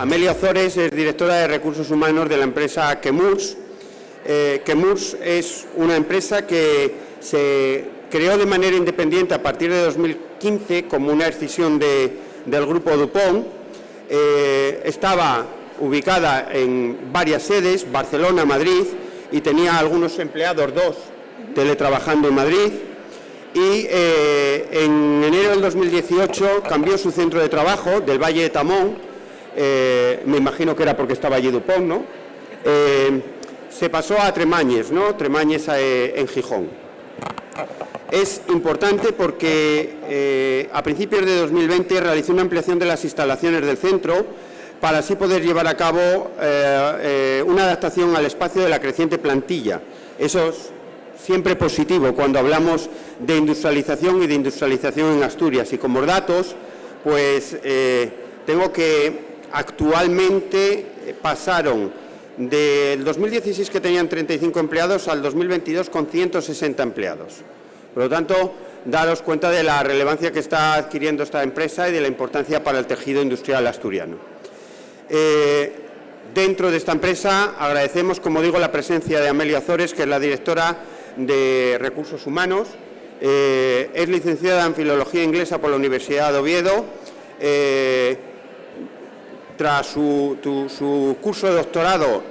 Amelia Ozores es directora de Recursos Humanos de la empresa Chemurs. Chemurs es una empresa que se creó de manera independiente a partir de 2015 como una escisión del grupo DuPont. Estaba ubicada en varias sedes, Barcelona, Madrid, y tenía algunos empleados, 2, teletrabajando en Madrid. Y en enero del 2018 cambió su centro de trabajo del Valle de Tamón, me imagino que era porque estaba allí DuPont, ¿no? Se pasó a Tremañes, ¿no? Tremañes en Gijón. Es importante porque a principios de 2020 realizó una ampliación de las instalaciones del centro para así poder llevar a cabo una adaptación al espacio de la creciente plantilla. Eso es siempre positivo cuando hablamos de industrialización y de industrialización en Asturias. Y como datos, pues tengo que actualmente pasaron del 2016, que tenían 35 empleados, al 2022 con 160 empleados. Por lo tanto, daros cuenta de la relevancia que está adquiriendo esta empresa y de la importancia para el tejido industrial asturiano. Dentro de esta empresa agradecemos, como digo, la presencia de Amelia Ozores, que es la directora de Recursos Humanos. Es licenciada en Filología Inglesa por la Universidad de Oviedo. Tras su curso de doctorado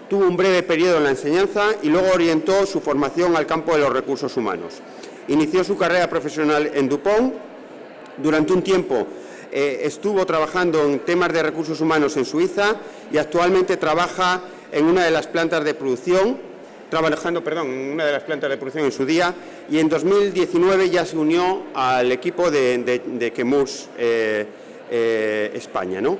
tuvo un breve periodo en la enseñanza y luego orientó su formación al campo de los recursos humanos. Inició su carrera profesional en DuPont. Durante un tiempo estuvo trabajando en temas de recursos humanos en Suiza y actualmente trabaja en una de las plantas de producción, en una de las plantas de producción en su día, y en 2019 ya se unió al equipo de Chemurs España, ¿no?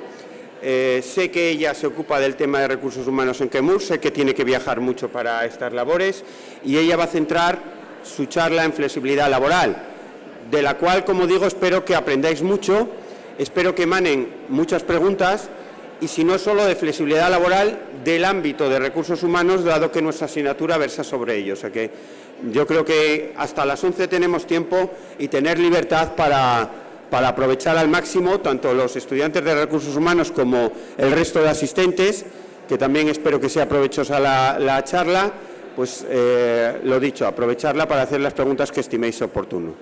Sé que ella se ocupa del tema de recursos humanos en Chemurs, sé que tiene que viajar mucho para estas labores y ella va a centrar su charla en flexibilidad laboral, de la cual, como digo, espero que aprendáis mucho, espero que emanen muchas preguntas y, si no solo de flexibilidad laboral, del ámbito de recursos humanos, dado que nuestra asignatura versa sobre ello. O sea que yo creo que hasta las 11 tenemos tiempo y tener libertad para aprovechar al máximo tanto los estudiantes de recursos humanos como el resto de asistentes, que también espero que sea provechosa la charla, pues lo dicho, aprovecharla para hacer las preguntas que estiméis oportuno.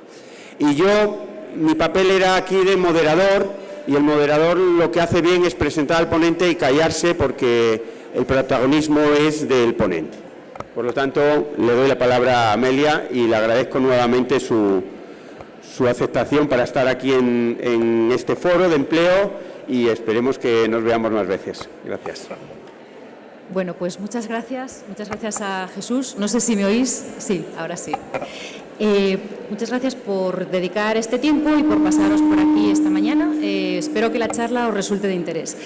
Y yo, mi papel era aquí de moderador, y el moderador lo que hace bien es presentar al ponente y callarse, porque el protagonismo es del ponente. Por lo tanto, le doy la palabra a Amelia y le agradezco nuevamente su aceptación para estar aquí en este foro de empleo y esperemos que nos veamos más veces. Gracias. Bueno, pues muchas gracias a Jesús. No sé si me oís. Sí, ahora sí. Muchas gracias por dedicar este tiempo y por pasaros por aquí esta mañana. Espero que la charla os resulte de interés.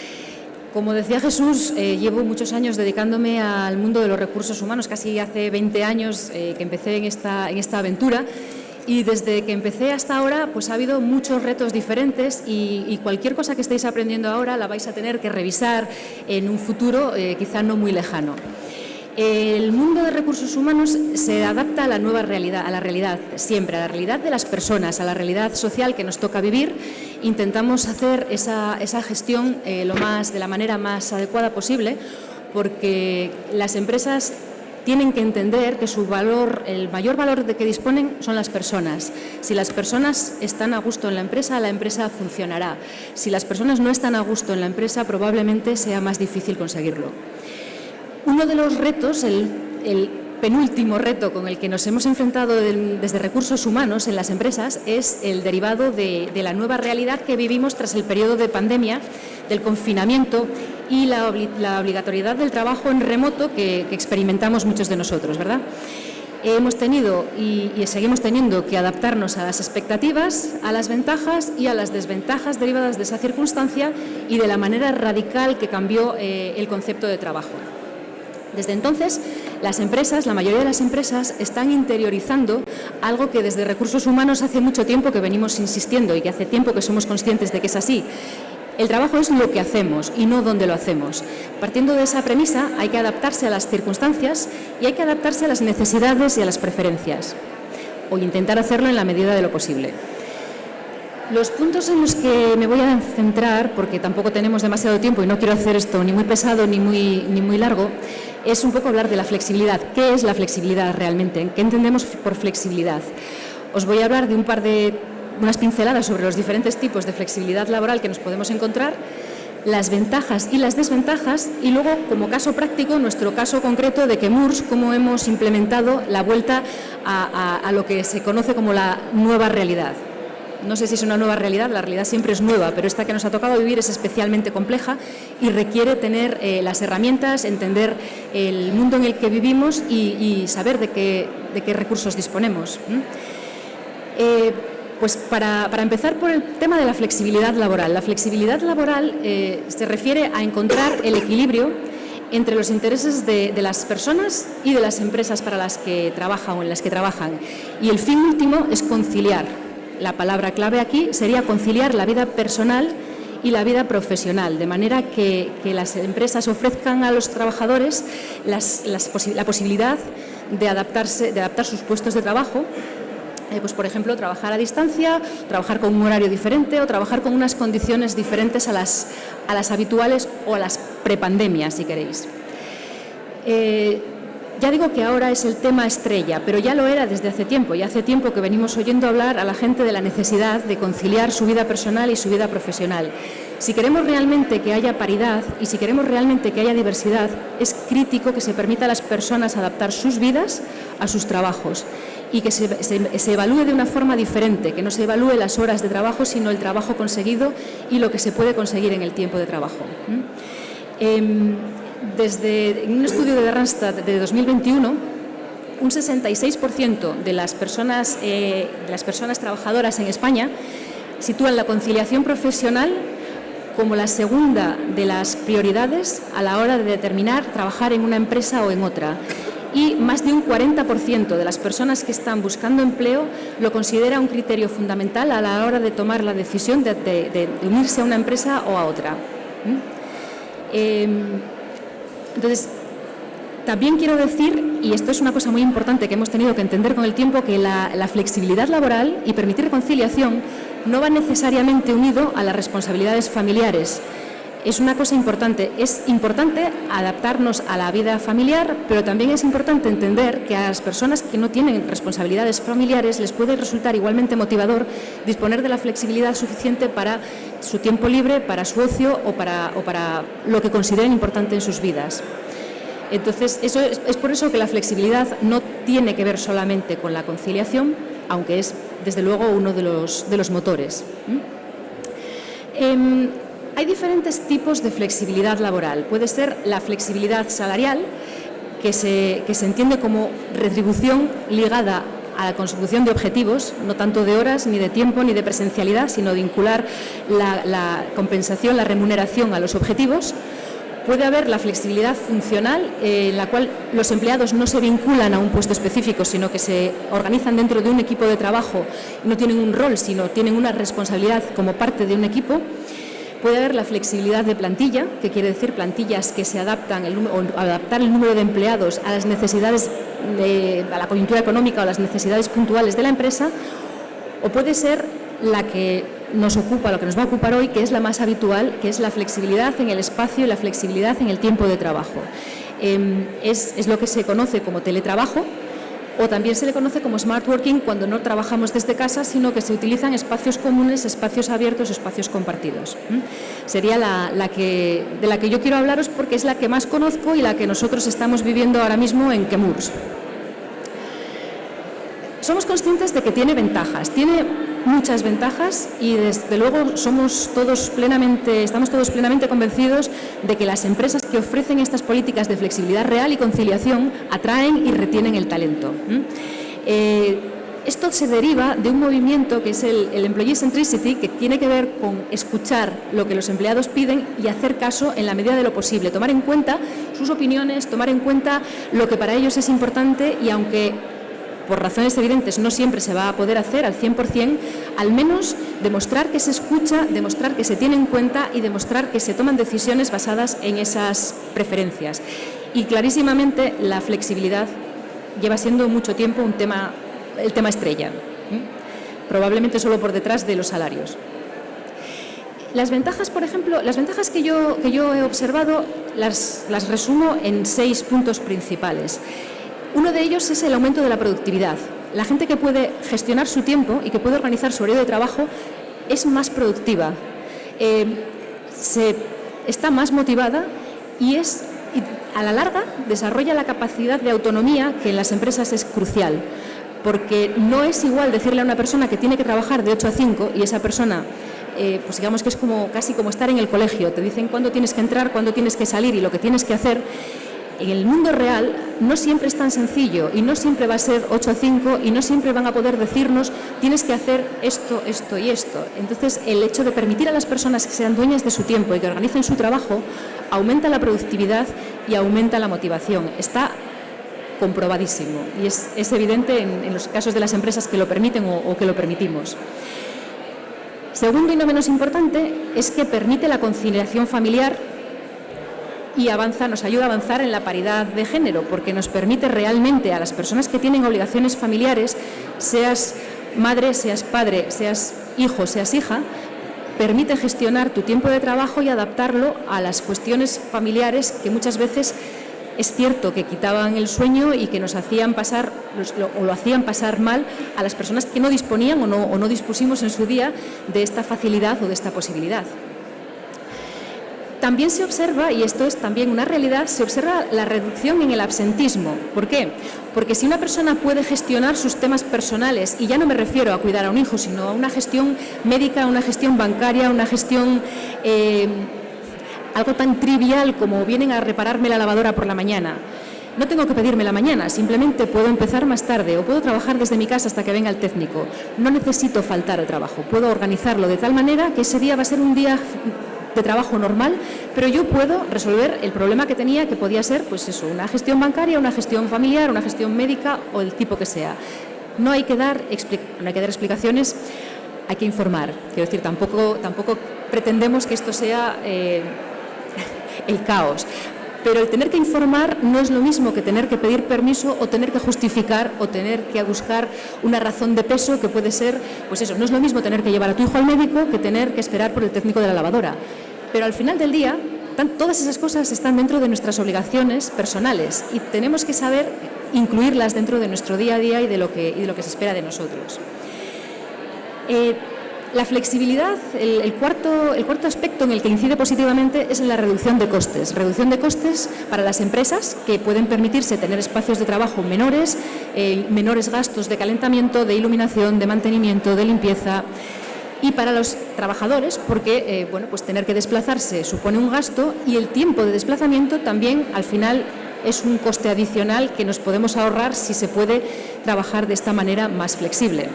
Como decía Jesús, llevo muchos años dedicándome al mundo de los recursos humanos, casi hace 20 años que empecé en esta aventura. Y desde que empecé hasta ahora, pues ha habido muchos retos diferentes y cualquier cosa que estéis aprendiendo ahora la vais a tener que revisar en un futuro quizá no muy lejano. El mundo de recursos humanos se adapta a la nueva realidad, a la realidad siempre, a la realidad de las personas, a la realidad social que nos toca vivir. Intentamos hacer esa gestión de la manera más adecuada posible, porque las empresas tienen que entender que el mayor valor de que disponen son las personas. Si las personas están a gusto en la empresa funcionará. Si las personas no están a gusto en la empresa, probablemente sea más difícil conseguirlo. Uno de los retos, el penúltimo reto con el que nos hemos enfrentado desde recursos humanos en las empresas, es el derivado de la nueva realidad que vivimos tras el periodo de pandemia, del confinamiento y la obligatoriedad del trabajo en remoto que experimentamos muchos de nosotros, ¿verdad? Hemos tenido y seguimos teniendo que adaptarnos a las expectativas, a las ventajas y a las desventajas derivadas de esa circunstancia y de la manera radical que cambió el concepto de trabajo. Desde entonces, la mayoría de las empresas están interiorizando algo que desde recursos humanos hace mucho tiempo que venimos insistiendo y que hace tiempo que somos conscientes de que es así. El trabajo es lo que hacemos y no dónde lo hacemos. Partiendo de esa premisa, hay que adaptarse a las circunstancias y hay que adaptarse a las necesidades y a las preferencias, o intentar hacerlo en la medida de lo posible. Los puntos en los que me voy a centrar, porque tampoco tenemos demasiado tiempo y no quiero hacer esto ni muy pesado ni muy largo, es un poco hablar de la flexibilidad. ¿Qué es la flexibilidad realmente? ¿Qué entendemos por flexibilidad? Os voy a hablar de unas pinceladas sobre los diferentes tipos de flexibilidad laboral que nos podemos encontrar, las ventajas y las desventajas, y luego, como caso práctico, nuestro caso concreto de Chemours, cómo hemos implementado la vuelta a lo que se conoce como la nueva realidad. No sé si es una nueva realidad, la realidad siempre es nueva, pero esta que nos ha tocado vivir es especialmente compleja y requiere tener las herramientas, entender el mundo en el que vivimos y saber de qué recursos disponemos. Pues para empezar por el tema de la flexibilidad laboral. La flexibilidad laboral se refiere a encontrar el equilibrio entre los intereses de las personas y de las empresas para las que trabajan o en las que trabajan. Y el fin último es conciliar. La palabra clave aquí sería conciliar la vida personal y la vida profesional, de manera que las empresas ofrezcan a los trabajadores la posibilidad de adaptar sus puestos de trabajo. Pues, por ejemplo, trabajar a distancia, trabajar con un horario diferente o trabajar con unas condiciones diferentes a las habituales o a las prepandemias, si queréis. Ya digo que ahora es el tema estrella, pero ya lo era desde hace tiempo. Ya hace tiempo que venimos oyendo hablar a la gente de la necesidad de conciliar su vida personal y su vida profesional. Si queremos realmente que haya paridad y si queremos realmente que haya diversidad, es crítico que se permita a las personas adaptar sus vidas a sus trabajos y que se evalúe de una forma diferente, que no se evalúe las horas de trabajo, sino el trabajo conseguido y lo que se puede conseguir en el tiempo de trabajo. Desde un estudio de Randstad de 2021, un 66% de las personas trabajadoras en España sitúan la conciliación profesional como la segunda de las prioridades a la hora de determinar trabajar en una empresa o en otra. Y más de un 40% de las personas que están buscando empleo lo considera un criterio fundamental a la hora de tomar la decisión de unirse a una empresa o a otra. Entonces, también quiero decir, y esto es una cosa muy importante que hemos tenido que entender con el tiempo, que la flexibilidad laboral y permitir conciliación no va necesariamente unido a las responsabilidades familiares. Es una cosa importante. Es importante adaptarnos a la vida familiar, pero también es importante entender que a las personas que no tienen responsabilidades familiares les puede resultar igualmente motivador disponer de la flexibilidad suficiente para su tiempo libre, para su ocio o para lo que consideren importante en sus vidas. Entonces, es por eso que la flexibilidad no tiene que ver solamente con la conciliación, aunque es, desde luego, uno de los motores. Hay diferentes tipos de flexibilidad laboral. Puede ser la flexibilidad salarial, que se entiende como retribución ligada a la consecución de objetivos, no tanto de horas, ni de tiempo, ni de presencialidad, sino vincular la compensación, la remuneración a los objetivos. Puede haber la flexibilidad funcional, en la cual los empleados no se vinculan a un puesto específico, sino que se organizan dentro de un equipo de trabajo, no tienen un rol, sino tienen una responsabilidad como parte de un equipo. Puede haber la flexibilidad de plantilla, que quiere decir plantillas que se adaptan adaptar el número de empleados a las necesidades, a la coyuntura económica o a las necesidades puntuales de la empresa. O puede ser la que nos ocupa, lo que nos va a ocupar hoy, que es la más habitual, que es la flexibilidad en el espacio y la flexibilidad en el tiempo de trabajo. Es lo que se conoce como teletrabajo, o también se le conoce como smart working cuando no trabajamos desde casa, sino que se utilizan espacios comunes, espacios abiertos, espacios compartidos. Sería de la que yo quiero hablaros porque es la que más conozco y la que nosotros estamos viviendo ahora mismo en Chemours. Somos conscientes de que tiene ventajas, tiene muchas ventajas y desde luego estamos todos plenamente convencidos de que las empresas que ofrecen estas políticas de flexibilidad real y conciliación atraen y retienen el talento. Esto se deriva de un movimiento que es el Employee Centricity, que tiene que ver con escuchar lo que los empleados piden y hacer caso en la medida de lo posible, tomar en cuenta sus opiniones, tomar en cuenta lo que para ellos es importante y aunque por razones evidentes no siempre se va a poder hacer al 100%, al menos demostrar que se escucha, demostrar que se tiene en cuenta y demostrar que se toman decisiones basadas en esas preferencias. Y clarísimamente la flexibilidad lleva siendo mucho tiempo el tema estrella. probablemente solo por detrás de los salarios. Las ventajas, por ejemplo, las ventajas que yo he observado las resumo en 6 puntos principales. Uno de ellos es el aumento de la productividad. La gente que puede gestionar su tiempo y que puede organizar su horario de trabajo es más productiva, está más motivada y a la larga desarrolla la capacidad de autonomía que en las empresas es crucial, porque no es igual decirle a una persona que tiene que trabajar de 8 a 5 y esa persona, pues digamos que es casi como estar en el colegio, te dicen cuándo tienes que entrar, cuándo tienes que salir y lo que tienes que hacer. En el mundo real no siempre es tan sencillo y no siempre va a ser 8 a 5 y no siempre van a poder decirnos tienes que hacer esto, esto y esto. Entonces, el hecho de permitir a las personas que sean dueñas de su tiempo y que organicen su trabajo aumenta la productividad y aumenta la motivación. Está comprobadísimo y es evidente en los casos de las empresas que lo permiten o que lo permitimos. Segundo y no menos importante es que permite la conciliación familiar y nos ayuda a avanzar en la paridad de género, porque nos permite realmente a las personas que tienen obligaciones familiares, seas madre, seas padre, seas hijo, seas hija, permite gestionar tu tiempo de trabajo y adaptarlo a las cuestiones familiares que muchas veces es cierto que quitaban el sueño y que nos hacían pasar o lo hacían pasar mal a las personas que no disponían o no dispusimos en su día de esta facilidad o de esta posibilidad. También se observa, y esto es también una realidad, se observa la reducción en el absentismo. ¿Por qué? Porque si una persona puede gestionar sus temas personales, y ya no me refiero a cuidar a un hijo, sino a una gestión médica, una gestión bancaria, una gestión, algo tan trivial como vienen a repararme la lavadora por la mañana. No tengo que pedirme la mañana, simplemente puedo empezar más tarde o puedo trabajar desde mi casa hasta que venga el técnico. No necesito faltar al trabajo, puedo organizarlo de tal manera que ese día va a ser un día de trabajo normal, pero yo puedo resolver el problema que tenía, que podía ser, pues eso, una gestión bancaria, una gestión familiar, una gestión médica o el tipo que sea. No hay que dar explicaciones, hay que informar. Quiero decir, tampoco pretendemos que esto sea el caos. Pero el tener que informar no es lo mismo que tener que pedir permiso o tener que justificar o tener que buscar una razón de peso que puede ser, pues eso, no es lo mismo tener que llevar a tu hijo al médico que tener que esperar por el técnico de la lavadora. Pero al final del día, todas esas cosas están dentro de nuestras obligaciones personales y tenemos que saber incluirlas dentro de nuestro día a día y de lo que se espera de nosotros. La flexibilidad, el cuarto aspecto en el que incide positivamente es en la reducción de costes. Reducción de costes para las empresas que pueden permitirse tener espacios de trabajo menores, menores gastos de calentamiento, de iluminación, de mantenimiento, de limpieza. Y para los trabajadores, porque pues tener que desplazarse supone un gasto y el tiempo de desplazamiento también al final es un coste adicional que nos podemos ahorrar si se puede trabajar de esta manera más flexible.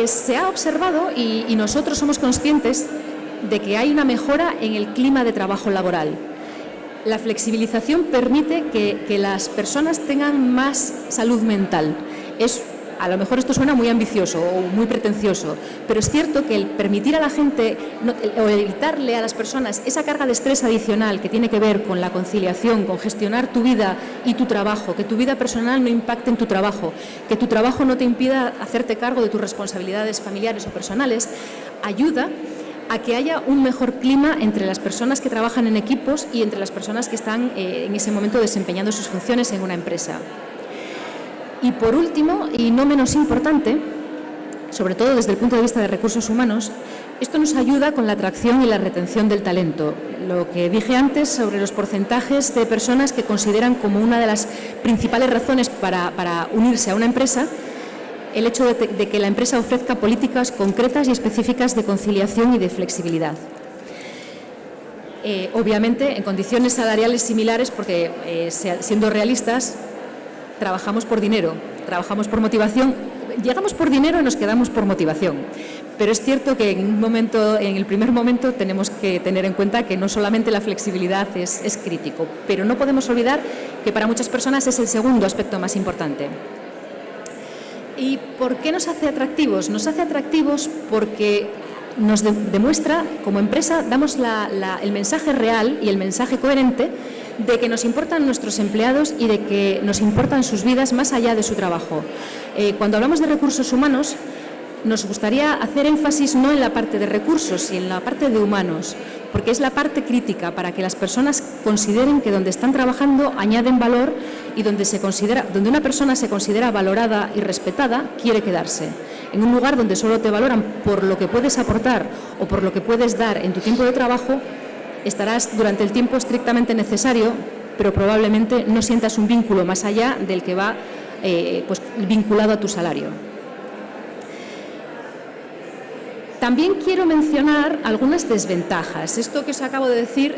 Se ha observado y nosotros somos conscientes de que hay una mejora en el clima de trabajo laboral. La flexibilización permite que las personas tengan más salud mental. A lo mejor esto suena muy ambicioso o muy pretencioso, pero es cierto que el permitir a la gente o evitarle a las personas esa carga de estrés adicional que tiene que ver con la conciliación, con gestionar tu vida y tu trabajo, que tu vida personal no impacte en tu trabajo, que tu trabajo no te impida hacerte cargo de tus responsabilidades familiares o personales, ayuda a que haya un mejor clima entre las personas que trabajan en equipos y entre las personas que están en ese momento desempeñando sus funciones en una empresa. Y por último, y no menos importante, sobre todo desde el punto de vista de recursos humanos, esto nos ayuda con la atracción y la retención del talento. Lo que dije antes sobre los porcentajes de personas que consideran como una de las principales razones para unirse a una empresa, el hecho de que la empresa ofrezca políticas concretas y específicas de conciliación y de flexibilidad. Obviamente, en condiciones salariales similares, porque siendo realistas, trabajamos por dinero, trabajamos por motivación, llegamos por dinero y nos quedamos por motivación. Pero es cierto que en el primer momento tenemos que tener en cuenta que no solamente la flexibilidad es crítico, pero no podemos olvidar que para muchas personas es el segundo aspecto más importante. ¿Y por qué nos hace atractivos? Nos hace atractivos porque nos demuestra, como empresa, damos el mensaje real y el mensaje coherente de que nos importan nuestros empleados y de que nos importan sus vidas más allá de su trabajo. Cuando hablamos de recursos humanos, nos gustaría hacer énfasis no en la parte de recursos, sino en la parte de humanos, porque es la parte crítica para que las personas consideren que donde están trabajando añaden valor y donde una persona se considera valorada y respetada, quiere quedarse. En un lugar donde solo te valoran por lo que puedes aportar o por lo que puedes dar en tu tiempo de trabajo, estarás durante el tiempo estrictamente necesario, pero probablemente no sientas un vínculo más allá del que va vinculado a tu salario. También quiero mencionar algunas desventajas. Esto que os acabo de decir,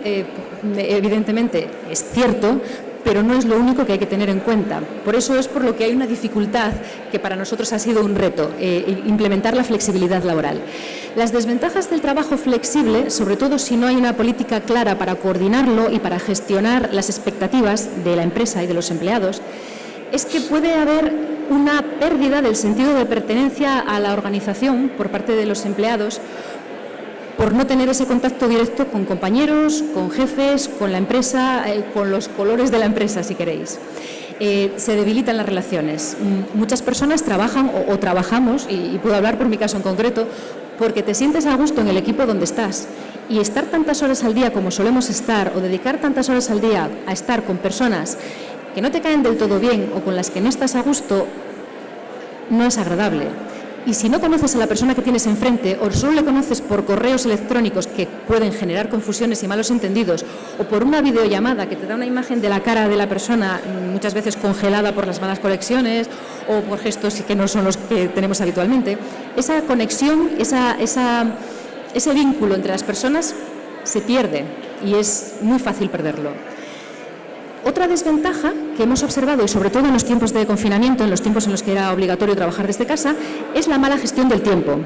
evidentemente, es cierto, pero no es lo único que hay que tener en cuenta. Por eso es por lo que hay una dificultad que para nosotros ha sido un reto, implementar la flexibilidad laboral. Las desventajas del trabajo flexible, sobre todo si no hay una política clara para coordinarlo y para gestionar las expectativas de la empresa y de los empleados, es que puede haber una pérdida del sentido de pertenencia a la organización por parte de los empleados por no tener ese contacto directo con compañeros, con jefes, con la empresa, con los colores de la empresa, si queréis. Se debilitan las relaciones. Muchas personas trabajan o trabajamos, y puedo hablar por mi caso en concreto, porque te sientes a gusto en el equipo donde estás. Y estar tantas horas al día como solemos estar, o dedicar tantas horas al día a estar con personas que no te caen del todo bien o con las que no estás a gusto, no es agradable. Y si no conoces a la persona que tienes enfrente o solo le conoces por correos electrónicos que pueden generar confusiones y malos entendidos, o por una videollamada que te da una imagen de la cara de la persona muchas veces congelada por las malas conexiones o por gestos que no son los que tenemos habitualmente, esa conexión, ese vínculo entre las personas se pierde y es muy fácil perderlo. Otra desventaja que hemos observado, y sobre todo en los tiempos de confinamiento, en los tiempos en los que era obligatorio trabajar desde casa, es la mala gestión del tiempo.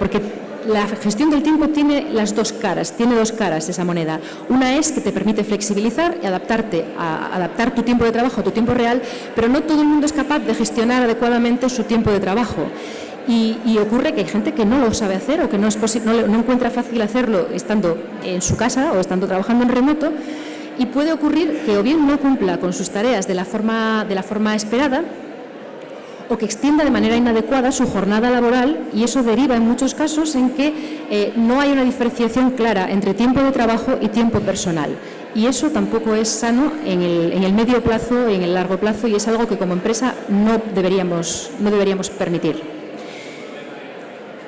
Porque la gestión del tiempo tiene dos caras esa moneda. Una es que te permite flexibilizar y adaptar tu tiempo de trabajo a tu tiempo real, pero no todo el mundo es capaz de gestionar adecuadamente su tiempo de trabajo. Y ocurre que hay gente que no lo sabe hacer o que no encuentra fácil hacerlo estando en su casa o estando trabajando en remoto. Y puede ocurrir que o bien no cumpla con sus tareas de la forma esperada o que extienda de manera inadecuada su jornada laboral, y eso deriva en muchos casos en que no hay una diferenciación clara entre tiempo de trabajo y tiempo personal. Y eso tampoco es sano en el medio plazo y en el largo plazo, y es algo que como empresa no deberíamos permitir.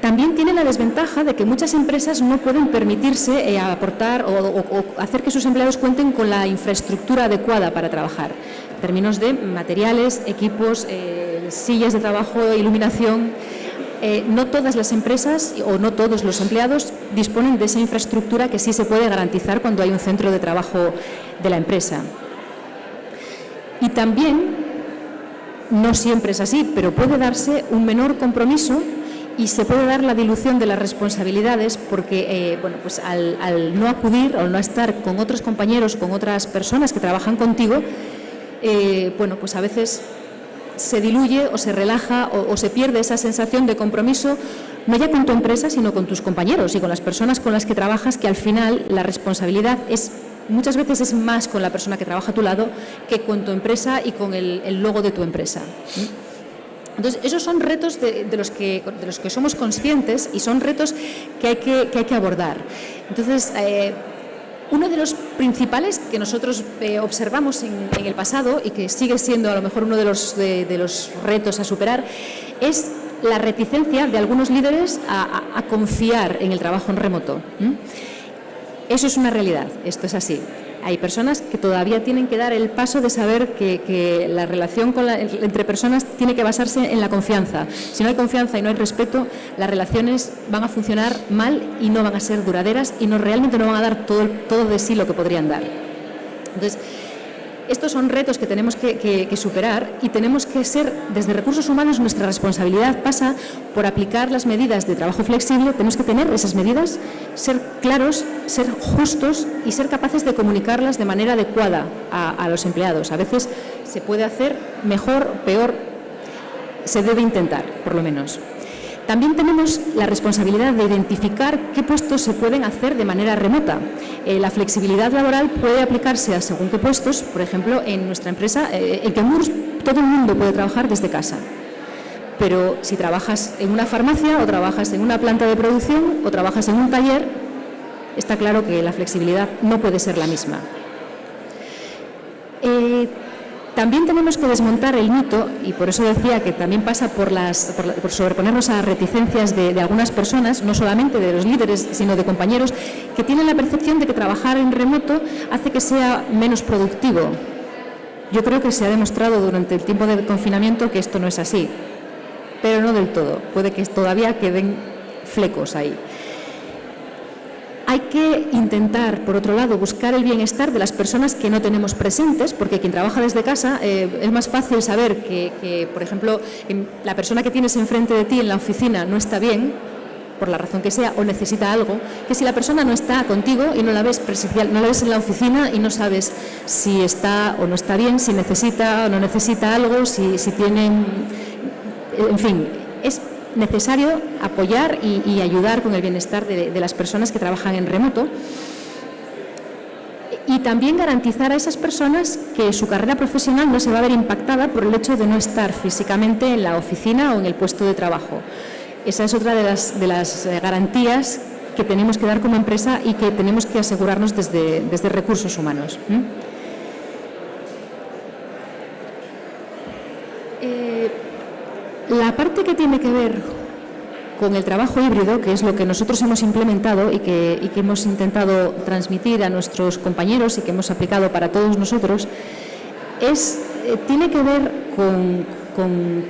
También tiene la desventaja de que muchas empresas no pueden permitirse aportar o hacer que sus empleados cuenten con la infraestructura adecuada para trabajar. En términos de materiales, equipos, sillas de trabajo, iluminación. No todas las empresas o no todos los empleados disponen de esa infraestructura que sí se puede garantizar cuando hay un centro de trabajo de la empresa. Y también, no siempre es así, pero puede darse un menor compromiso y se puede dar la dilución de las responsabilidades porque al no acudir o al no estar con otros compañeros, con otras personas que trabajan contigo, a veces se diluye o se relaja o se pierde esa sensación de compromiso, no ya con tu empresa, sino con tus compañeros y con las personas con las que trabajas, que al final la responsabilidad muchas veces es más con la persona que trabaja a tu lado que con tu empresa y con el logo de tu empresa. Entonces, esos son retos de los que somos conscientes y son retos que hay que abordar. Entonces, uno de los principales que nosotros observamos en el pasado y que sigue siendo a lo mejor uno de los retos a superar es la reticencia de algunos líderes a confiar en el trabajo en remoto. Eso es una realidad, esto es así. Hay personas que todavía tienen que dar el paso de saber que la relación entre personas tiene que basarse en la confianza. Si no hay confianza y no hay respeto, las relaciones van a funcionar mal y no van a ser duraderas y realmente no van a dar todo de sí lo que podrían dar. Entonces, estos son retos que tenemos que superar y tenemos que ser, desde recursos humanos, nuestra responsabilidad pasa por aplicar las medidas de trabajo flexible. Tenemos que tener esas medidas, ser claros, ser justos y ser capaces de comunicarlas de manera adecuada a los empleados. A veces se puede hacer mejor, peor, se debe intentar, por lo menos. También tenemos la responsabilidad de identificar qué puestos se pueden hacer de manera remota. La flexibilidad laboral puede aplicarse a según qué puestos. Por ejemplo, en nuestra empresa, en Quemurs, todo el mundo puede trabajar desde casa. Pero si trabajas en una farmacia o trabajas en una planta de producción o trabajas en un taller, está claro que la flexibilidad no puede ser la misma. También tenemos que desmontar el mito, y por eso decía que también pasa por sobreponernos a reticencias de algunas personas, no solamente de los líderes, sino de compañeros, que tienen la percepción de que trabajar en remoto hace que sea menos productivo. Yo creo que se ha demostrado durante el tiempo de confinamiento que esto no es así, pero no del todo. Puede que todavía queden flecos ahí. Hay que intentar, por otro lado, buscar el bienestar de las personas que no tenemos presentes, porque quien trabaja desde casa es más fácil saber que, por ejemplo, la persona que tienes enfrente de ti en la oficina no está bien, por la razón que sea, o necesita algo, que si la persona no está contigo y no la ves presencial, no la ves en la oficina y no sabes si está o no está bien, si necesita o no necesita algo, si tienen... En fin, es necesario apoyar y ayudar con el bienestar de las personas que trabajan en remoto, y también garantizar a esas personas que su carrera profesional no se va a ver impactada por el hecho de no estar físicamente en la oficina o en el puesto de trabajo. Esa es otra de las garantías que tenemos que dar como empresa y que tenemos que asegurarnos desde recursos humanos. La parte que tiene que ver con el trabajo híbrido, que es lo que nosotros hemos implementado y que hemos intentado transmitir a nuestros compañeros y que hemos aplicado para todos nosotros, tiene que ver con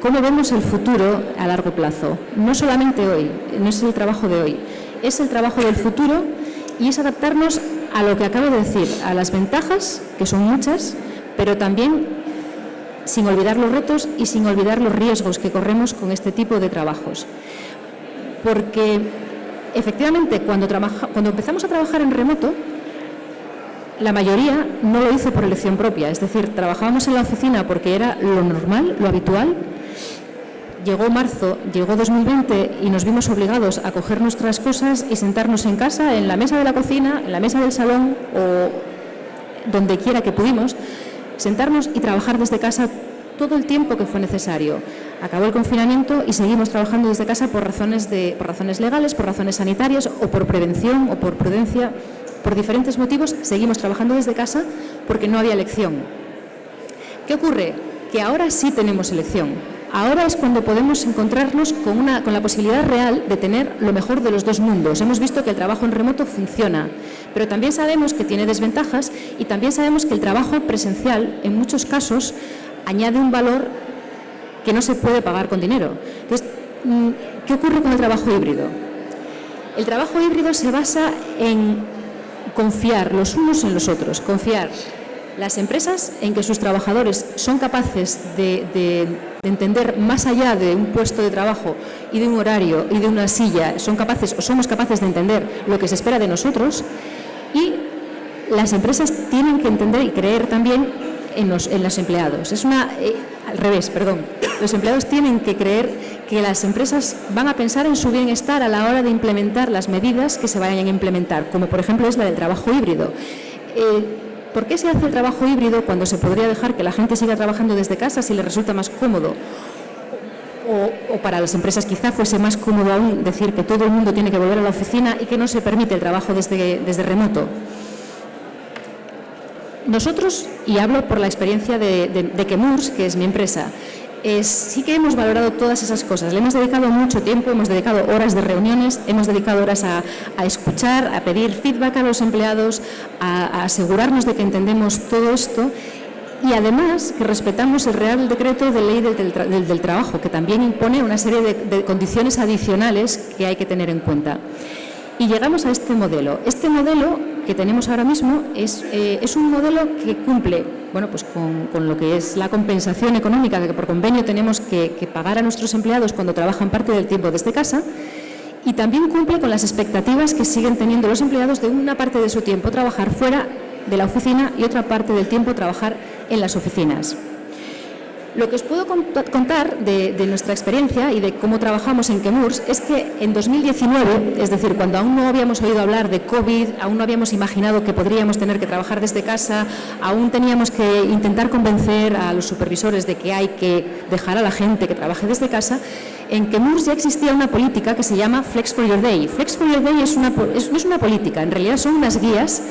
cómo vemos el futuro a largo plazo. No solamente hoy, no es el trabajo de hoy, es el trabajo del futuro, y es adaptarnos a lo que acabo de decir, a las ventajas, que son muchas, pero también sin olvidar los retos y sin olvidar los riesgos que corremos con este tipo de trabajos. Porque, efectivamente, cuando empezamos a trabajar en remoto, la mayoría no lo hizo por elección propia. Es decir, trabajábamos en la oficina porque era lo normal, lo habitual. Llegó marzo, llegó 2020 y nos vimos obligados a coger nuestras cosas y sentarnos en casa, en la mesa de la cocina, en la mesa del salón o donde quiera que pudimos, sentarnos y trabajar desde casa todo el tiempo que fue necesario. Acabó el confinamiento y seguimos trabajando desde casa por razones legales, por razones sanitarias o por prevención o por prudencia. Por diferentes motivos seguimos trabajando desde casa porque no había elección. ¿Qué ocurre? Que ahora sí tenemos elección. Ahora es cuando podemos encontrarnos con la posibilidad real de tener lo mejor de los dos mundos. Hemos visto que el trabajo en remoto funciona, pero también sabemos que tiene desventajas y también sabemos que el trabajo presencial, en muchos casos, añade un valor que no se puede pagar con dinero. Entonces, ¿qué ocurre con el trabajo híbrido? El trabajo híbrido se basa en confiar los unos en los otros, confiar las empresas en que sus trabajadores son capaces de entender más allá de un puesto de trabajo y de un horario y de una silla, somos capaces de entender lo que se espera de nosotros, y las empresas tienen que entender y creer también en los empleados. Al revés, perdón. Los empleados tienen que creer que las empresas van a pensar en su bienestar a la hora de implementar las medidas que se vayan a implementar, como por ejemplo es la del trabajo híbrido. ¿Por qué se hace el trabajo híbrido cuando se podría dejar que la gente siga trabajando desde casa si le resulta más cómodo? O para las empresas quizá fuese más cómodo aún decir que todo el mundo tiene que volver a la oficina y que no se permite el trabajo desde remoto. Nosotros, y hablo por la experiencia de Quemurs, que es mi empresa, sí que hemos valorado todas esas cosas. Le hemos dedicado mucho tiempo, hemos dedicado horas de reuniones, hemos dedicado horas a escuchar, a pedir feedback a los empleados, a asegurarnos de que entendemos todo esto, y además que respetamos el Real Decreto de Ley del Trabajo, que también impone una serie de condiciones adicionales que hay que tener en cuenta. Y llegamos a este modelo. Este modelo que tenemos ahora mismo es un modelo que cumple pues con lo que es la compensación económica que por convenio tenemos que pagar a nuestros empleados cuando trabajan parte del tiempo desde casa, y también cumple con las expectativas que siguen teniendo los empleados de una parte de su tiempo trabajar fuera de la oficina y otra parte del tiempo trabajar en las oficinas. Lo que os puedo contar de nuestra experiencia y de cómo trabajamos en Chemours es que en 2019, es decir, cuando aún no habíamos oído hablar de COVID, aún no habíamos imaginado que podríamos tener que trabajar desde casa, aún teníamos que intentar convencer a los supervisores de que hay que dejar a la gente que trabaje desde casa, en Chemours ya existía una política que se llama Flex for Your Day. Flex for Your Day no es una política, en realidad son unas guías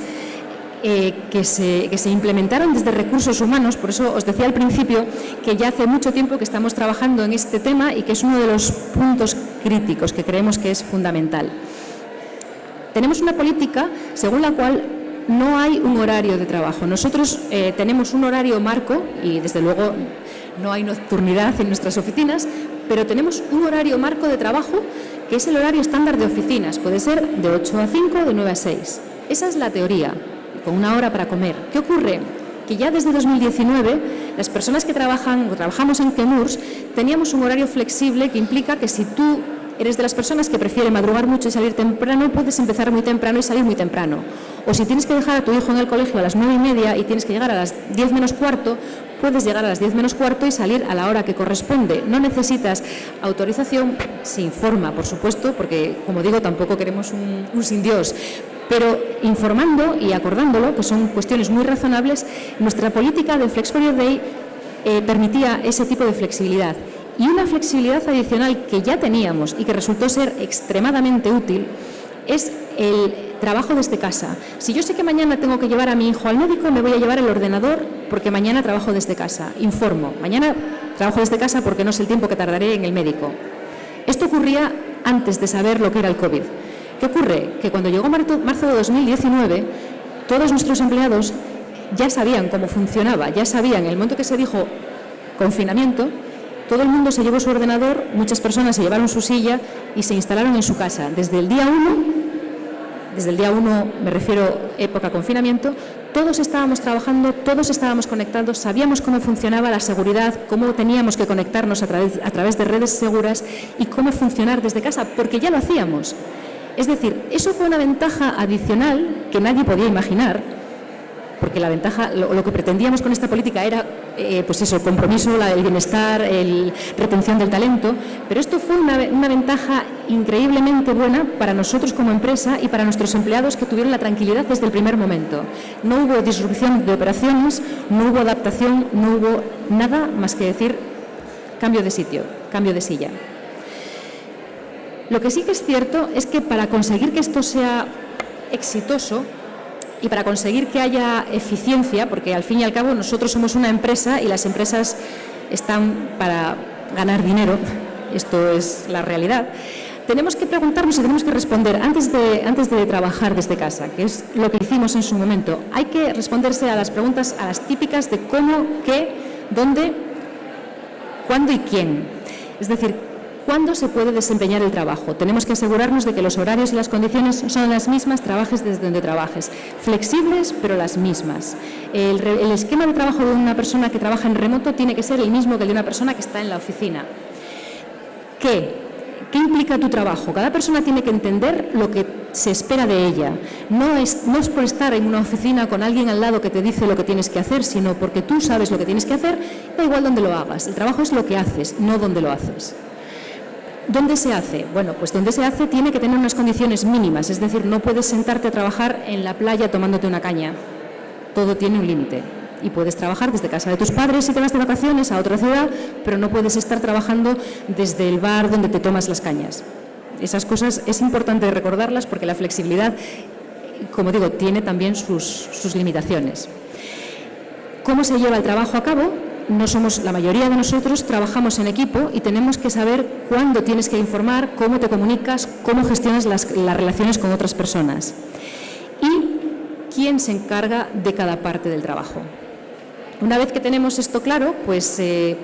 que se implementaron desde recursos humanos. Por eso os decía al principio que ya hace mucho tiempo que estamos trabajando en este tema y que es uno de los puntos críticos que creemos que es fundamental. Tenemos una política según la cual no hay un horario de trabajo. Nosotros tenemos un horario marco y desde luego no hay nocturnidad en nuestras oficinas, pero tenemos un horario marco de trabajo que es el horario estándar de oficinas. Puede ser de 8 a 5, de 9 a 6. Esa es la teoría, con una hora para comer. ¿Qué ocurre? Que ya desde 2019 las personas que trabajan o trabajamos en Chemours teníamos un horario flexible que implica que si tú eres de las personas que prefiere madrugar mucho y salir temprano, puedes empezar muy temprano y salir muy temprano. O si tienes que dejar a tu hijo en el colegio a las 9:30 y tienes que llegar a las 10 menos cuarto, puedes llegar a las 10 menos cuarto y salir a la hora que corresponde. No necesitas autorización, se informa, por supuesto, porque, como digo, tampoco queremos un sin Dios. Pero informando y acordándolo, que son cuestiones muy razonables, nuestra política de Flex for Your Day permitía ese tipo de flexibilidad. Y una flexibilidad adicional que ya teníamos y que resultó ser extremadamente útil es el trabajo desde casa. Si yo sé que mañana tengo que llevar a mi hijo al médico, me voy a llevar el ordenador porque mañana trabajo desde casa. Informo, mañana trabajo desde casa porque no sé el tiempo que tardaré en el médico. Esto ocurría antes de saber lo que era el COVID. ¿Qué ocurre? Que cuando llegó marzo de 2019, todos nuestros empleados ya sabían cómo funcionaba, ya sabían, en el momento que se dijo confinamiento, todo el mundo se llevó su ordenador, muchas personas se llevaron su silla y se instalaron en su casa. Desde el día 1, me refiero época confinamiento, todos estábamos trabajando, todos estábamos conectados, sabíamos cómo funcionaba la seguridad, cómo teníamos que conectarnos a través de redes seguras y cómo funcionar desde casa, porque ya lo hacíamos. Es decir, eso fue una ventaja adicional que nadie podía imaginar, porque la ventaja, lo que pretendíamos con esta política era, pues eso, el compromiso, el bienestar, la retención del talento, pero esto fue una ventaja increíblemente buena para nosotros como empresa y para nuestros empleados que tuvieron la tranquilidad desde el primer momento. No hubo disrupción de operaciones, no hubo adaptación, no hubo nada más que decir cambio de sitio, cambio de silla. Lo que sí que es cierto es que para conseguir que esto sea exitoso y para conseguir que haya eficiencia, porque al fin y al cabo nosotros somos una empresa y las empresas están para ganar dinero, esto es la realidad, tenemos que preguntarnos y tenemos que responder antes de trabajar desde casa, que es lo que hicimos en su momento. Hay que responderse a las preguntas, a las típicas de cómo, qué, dónde, cuándo y quién. Es decir, ¿cuándo se puede desempeñar el trabajo? Tenemos que asegurarnos de que los horarios y las condiciones son las mismas, trabajes desde donde trabajes. Flexibles, pero las mismas. El esquema de trabajo de una persona que trabaja en remoto tiene que ser el mismo que el de una persona que está en la oficina. ¿Qué implica tu trabajo? Cada persona tiene que entender lo que se espera de ella. No es por estar en una oficina con alguien al lado que te dice lo que tienes que hacer, sino porque tú sabes lo que tienes que hacer, da igual dónde lo hagas. El trabajo es lo que haces, no dónde lo haces. ¿Dónde se hace? Bueno, pues donde se hace tiene que tener unas condiciones mínimas, es decir, no puedes sentarte a trabajar en la playa tomándote una caña. Todo tiene un límite. Y puedes trabajar desde casa de tus padres si te vas de vacaciones a otra ciudad, pero no puedes estar trabajando desde el bar donde te tomas las cañas. Esas cosas es importante recordarlas porque la flexibilidad, como digo, tiene también sus limitaciones. ¿Cómo se lleva el trabajo a cabo? No somos, la mayoría de nosotros trabajamos en equipo y tenemos que saber cuándo tienes que informar, cómo te comunicas, cómo gestionas las relaciones con otras personas y quién se encarga de cada parte del trabajo. Una vez que tenemos esto claro, pues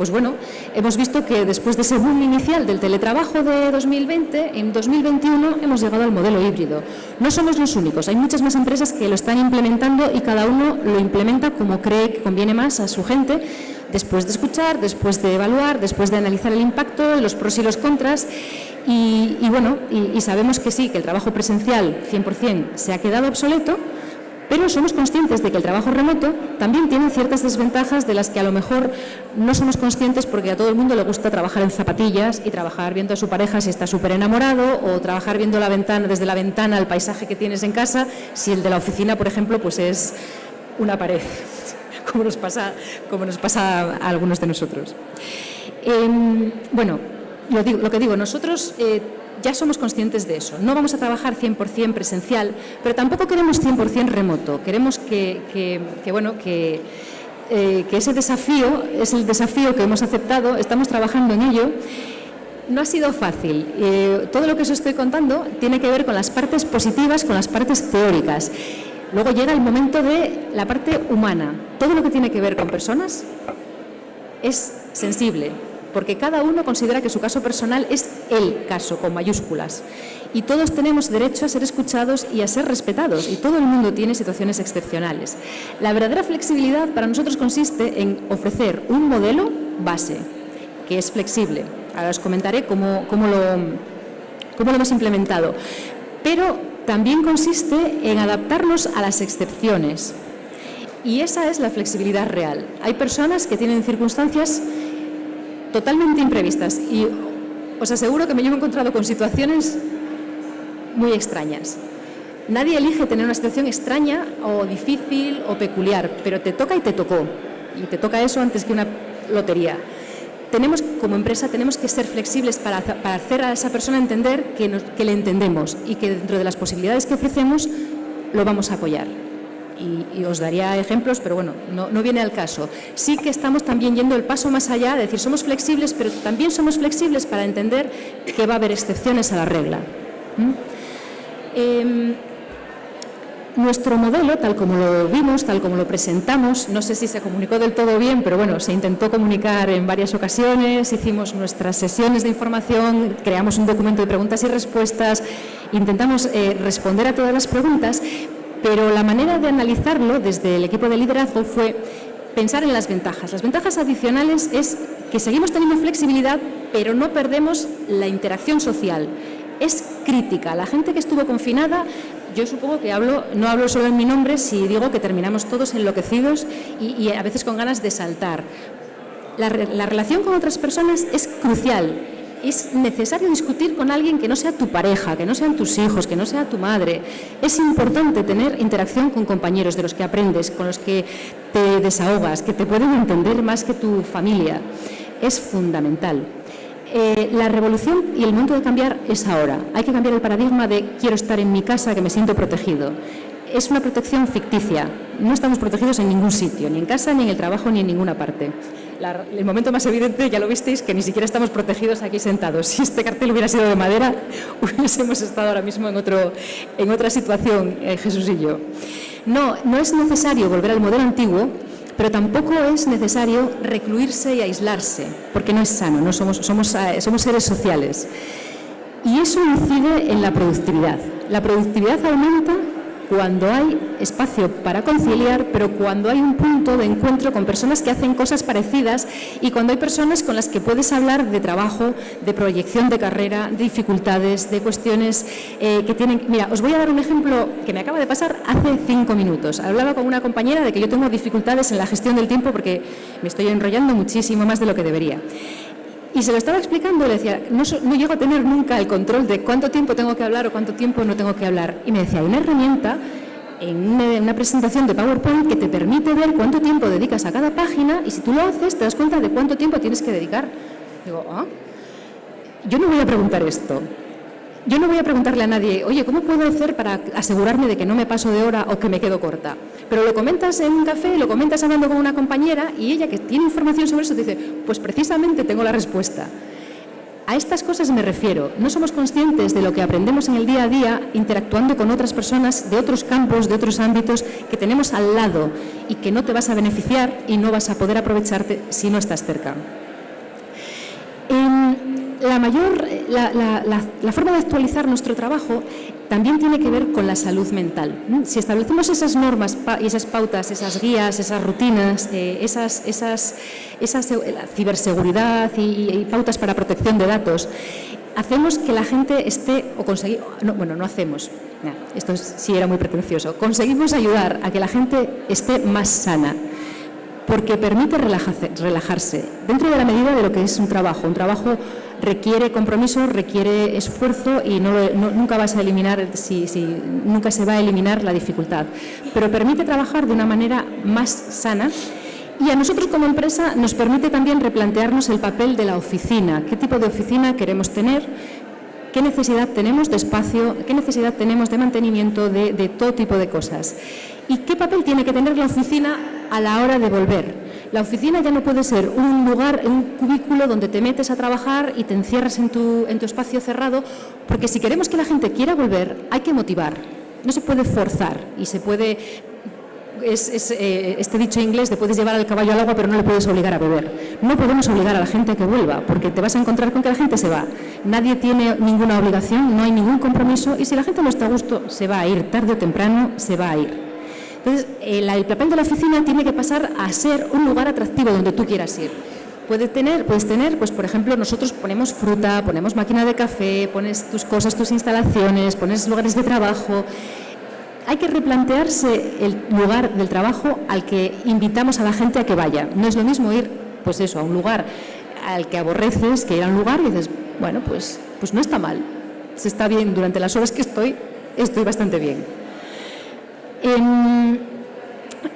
bueno, hemos visto que después de ese boom inicial del teletrabajo de 2020, en 2021 hemos llegado al modelo híbrido. No somos los únicos, hay muchas más empresas que lo están implementando y cada uno lo implementa como cree que conviene más a su gente, después de escuchar, después de evaluar, después de analizar el impacto, los pros y los contras. Y bueno, sabemos que sí, que el trabajo presencial 100% se ha quedado obsoleto, Pero somos conscientes de que el trabajo remoto también tiene ciertas desventajas de las que a lo mejor no somos conscientes, porque a todo el mundo le gusta trabajar en zapatillas y trabajar viendo a su pareja si está súper enamorado, o trabajar viendo desde la ventana el paisaje que tienes en casa, si el de la oficina, por ejemplo, pues es una pared, como nos pasa a algunos de nosotros. Bueno, lo que digo, nosotros ya somos conscientes de eso. No vamos a trabajar 100% presencial, pero tampoco queremos 100% remoto. Queremos que ese desafío es el desafío que hemos aceptado, estamos trabajando en ello. No ha sido fácil. Todo lo que os estoy contando tiene que ver con las partes positivas, con las partes teóricas. Luego llega el momento de la parte humana. Todo lo que tiene que ver con personas es sensible, porque cada uno considera que su caso personal es el caso, con mayúsculas. Y todos tenemos derecho a ser escuchados y a ser respetados, y todo el mundo tiene situaciones excepcionales. La verdadera flexibilidad para nosotros consiste en ofrecer un modelo base, que es flexible. Ahora os comentaré cómo lo hemos implementado. Pero también consiste en adaptarnos a las excepciones. Y esa es la flexibilidad real. Hay personas que tienen circunstancias totalmente imprevistas y os aseguro que me llevo encontrado con situaciones muy extrañas. Nadie elige tener una situación extraña o difícil o peculiar, pero te toca y te tocó. Y te toca eso antes que una lotería. Como empresa tenemos que ser flexibles para hacer a esa persona entender que le entendemos y que dentro de las posibilidades que ofrecemos lo vamos a apoyar. Y os daría ejemplos, pero bueno, no viene al caso. Sí que estamos también yendo el paso más allá, de decir, somos flexibles, pero también somos flexibles para entender que va a haber excepciones a la regla. Nuestro modelo, tal como lo vimos, tal como lo presentamos, no sé si se comunicó del todo bien, pero bueno, se intentó comunicar en varias ocasiones, hicimos nuestras sesiones de información, creamos un documento de preguntas y respuestas, intentamos responder a todas las preguntas, pero la manera de analizarlo desde el equipo de liderazgo fue pensar en las ventajas. Las ventajas adicionales es que seguimos teniendo flexibilidad, pero no perdemos la interacción social. Es crítica. La gente que estuvo confinada, yo supongo que no hablo solo en mi nombre si digo que terminamos todos enloquecidos y a veces con ganas de saltar. La relación con otras personas es crucial. Es necesario discutir con alguien que no sea tu pareja, que no sean tus hijos, que no sea tu madre. Es importante tener interacción con compañeros de los que aprendes, con los que te desahogas, que te pueden entender más que tu familia. Es fundamental. La revolución y el momento de cambiar es ahora. Hay que cambiar el paradigma de quiero estar en mi casa, que me siento protegido. Es una protección ficticia. No estamos protegidos en ningún sitio, ni en casa, ni en el trabajo, ni en ninguna parte. El momento más evidente, ya lo visteis, que ni siquiera estamos protegidos aquí sentados. Si este cartel hubiera sido de madera, hubiésemos estado ahora mismo en otra situación, Jesús y yo. No es necesario volver al modelo antiguo, pero tampoco es necesario recluirse y aislarse, porque no es sano, ¿no? Somos seres sociales. Y eso incide en la productividad. La productividad aumenta cuando hay espacio para conciliar, pero cuando hay un punto de encuentro con personas que hacen cosas parecidas y cuando hay personas con las que puedes hablar de trabajo, de proyección de carrera, de dificultades, de cuestiones que tienen... Mira, os voy a dar un ejemplo que me acaba de pasar hace 5 minutos. Hablaba con una compañera de que yo tengo dificultades en la gestión del tiempo porque me estoy enrollando muchísimo más de lo que debería. Y se lo estaba explicando, le decía, no llego a tener nunca el control de cuánto tiempo tengo que hablar o cuánto tiempo no tengo que hablar. Y me decía, hay una herramienta en una presentación de PowerPoint que te permite ver cuánto tiempo dedicas a cada página y si tú lo haces te das cuenta de cuánto tiempo tienes que dedicar. Digo, yo no voy a preguntar esto. Yo no voy a preguntarle a nadie, oye, ¿cómo puedo hacer para asegurarme de que no me paso de hora o que me quedo corta? Pero lo comentas en un café, lo comentas hablando con una compañera y ella que tiene información sobre eso te dice, pues precisamente tengo la respuesta. A estas cosas me refiero. No somos conscientes de lo que aprendemos en el día a día interactuando con otras personas de otros campos, de otros ámbitos que tenemos al lado y que no te vas a beneficiar y no vas a poder aprovecharte si no estás cerca. La forma de actualizar nuestro trabajo también tiene que ver con la salud mental. Si establecemos esas normas y esas pautas, esas guías, esas rutinas, la ciberseguridad y pautas para protección de datos, hacemos que la gente esté no hacemos. Esto sí era muy pretencioso. Conseguimos ayudar a que la gente esté más sana, porque permite relajarse dentro de la medida de lo que es un trabajo. Un trabajo requiere compromiso, requiere esfuerzo y nunca vas a eliminar, nunca se va a eliminar la dificultad, pero permite trabajar de una manera más sana. Y a nosotros como empresa nos permite también replantearnos el papel de la oficina. ¿Qué tipo de oficina queremos tener? ¿Qué necesidad tenemos de espacio? ¿Qué necesidad tenemos de mantenimiento? De todo tipo de cosas. ¿Y qué papel tiene que tener la oficina a la hora de volver? La oficina ya no puede ser un lugar, un cubículo donde te metes a trabajar y te encierras en tu espacio cerrado, porque si queremos que la gente quiera volver, hay que motivar. No se puede forzar y se puede... este dicho inglés de puedes llevar al caballo al agua pero no le puedes obligar a beber. No podemos obligar a la gente a que vuelva porque te vas a encontrar con que la gente se va. Nadie tiene ninguna obligación, no hay ningún compromiso y si la gente no está a gusto se va a ir, tarde o temprano se va a ir. Entonces el papel de la oficina tiene que pasar a ser un lugar atractivo donde tú quieras ir. Puedes tener, pues por ejemplo, nosotros ponemos fruta, ponemos máquina de café, pones tus cosas, tus instalaciones, pones lugares de trabajo. Hay que replantearse el lugar del trabajo al que invitamos a la gente a que vaya. No es lo mismo ir, pues eso, a un lugar al que aborreces que ir a un lugar y dices, bueno, pues no está mal. Se está bien durante las horas que estoy bastante bien.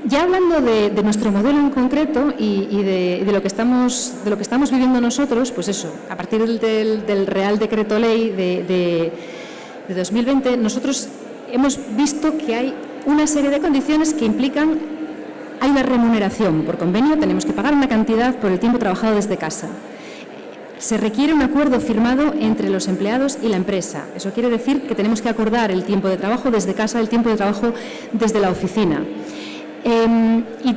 Ya hablando de nuestro modelo en concreto y de lo que estamos viviendo nosotros, pues eso, a partir del Real Decreto Ley de 2020, nosotros hemos visto que hay una serie de condiciones que implican, hay una remuneración por convenio, tenemos que pagar una cantidad por el tiempo trabajado desde casa. Se requiere un acuerdo firmado entre los empleados y la empresa. Eso quiere decir que tenemos que acordar el tiempo de trabajo desde casa, el tiempo de trabajo desde la oficina. Y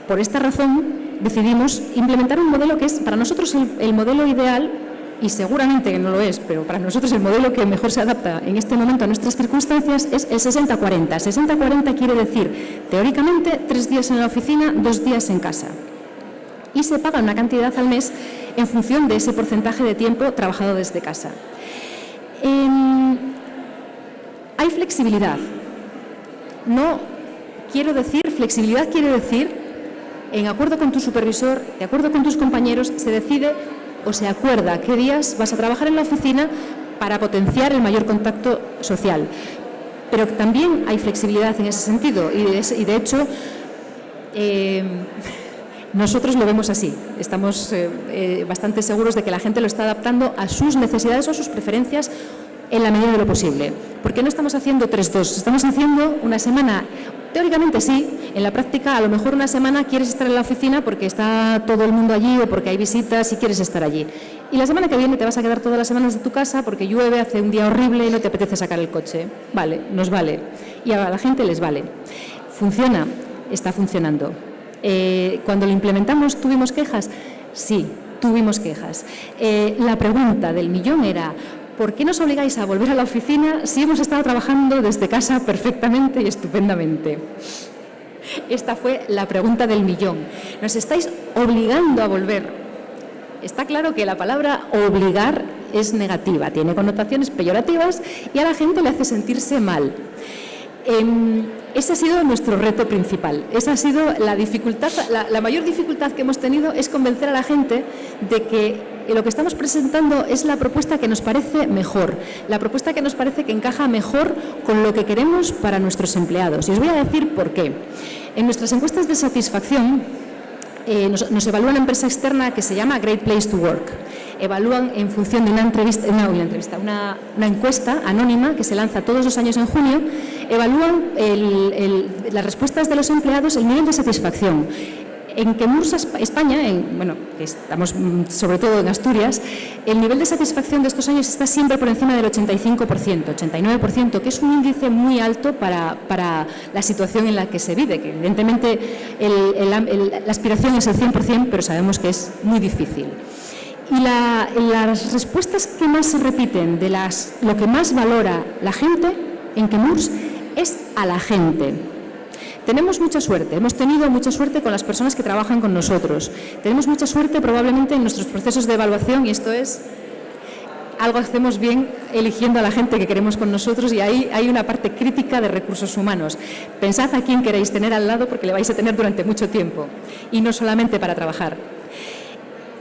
por esta razón decidimos implementar un modelo que es para nosotros el modelo ideal. Y seguramente que no lo es, pero para nosotros el modelo que mejor se adapta en este momento a nuestras circunstancias es el 60-40. 60-40 quiere decir, teóricamente, 3 días en la oficina, 2 días en casa. Y se paga una cantidad al mes en función de ese porcentaje de tiempo trabajado desde casa. Hay flexibilidad. Flexibilidad quiere decir, en acuerdo con tu supervisor, de acuerdo con tus compañeros, se decide o se acuerda qué días vas a trabajar en la oficina para potenciar el mayor contacto social. Pero también hay flexibilidad en ese sentido y de hecho nosotros lo vemos así. Estamos bastante seguros de que la gente lo está adaptando a sus necesidades o a sus preferencias en la medida de lo posible. Porque no estamos haciendo 3-2, estamos haciendo una semana. Teóricamente sí, en la práctica a lo mejor una semana quieres estar en la oficina porque está todo el mundo allí o porque hay visitas y quieres estar allí. Y la semana que viene te vas a quedar todas las semanas de tu casa porque llueve, hace un día horrible y no te apetece sacar el coche. Vale, nos vale. Y a la gente les vale. Funciona, está funcionando. Cuando lo implementamos, ¿tuvimos quejas? Sí, tuvimos quejas. La pregunta del millón era: ¿por qué nos obligáis a volver a la oficina si hemos estado trabajando desde casa perfectamente y estupendamente? Esta fue la pregunta del millón. ¿Nos estáis obligando a volver? Está claro que la palabra obligar es negativa, tiene connotaciones peyorativas y a la gente le hace sentirse mal. Ese ha sido nuestro reto principal. Esa ha sido la dificultad, la mayor dificultad que hemos tenido es convencer a la gente de que lo que estamos presentando es la propuesta que nos parece mejor, la propuesta que nos parece que encaja mejor con lo que queremos para nuestros empleados. Y os voy a decir por qué. En nuestras encuestas de satisfacción nos evalúa una empresa externa que se llama Great Place to Work. Evalúan en función de una encuesta anónima que se lanza todos los años en junio, evalúan las respuestas de los empleados, el nivel de satisfacción. En Chemours España, que estamos sobre todo en Asturias, el nivel de satisfacción de estos años está siempre por encima del 85%, 89%, que es un índice muy alto para la situación en la que se vive, que evidentemente la aspiración es el 100%, pero sabemos que es muy difícil. Y las respuestas que más se repiten, lo que más valora la gente en Chemours es a la gente. Tenemos mucha suerte, hemos tenido mucha suerte con las personas que trabajan con nosotros. Tenemos mucha suerte probablemente en nuestros procesos de evaluación y esto es algo hacemos bien eligiendo a la gente que queremos con nosotros, y ahí hay una parte crítica de recursos humanos. Pensad a quién queréis tener al lado, porque le vais a tener durante mucho tiempo, y no solamente para trabajar.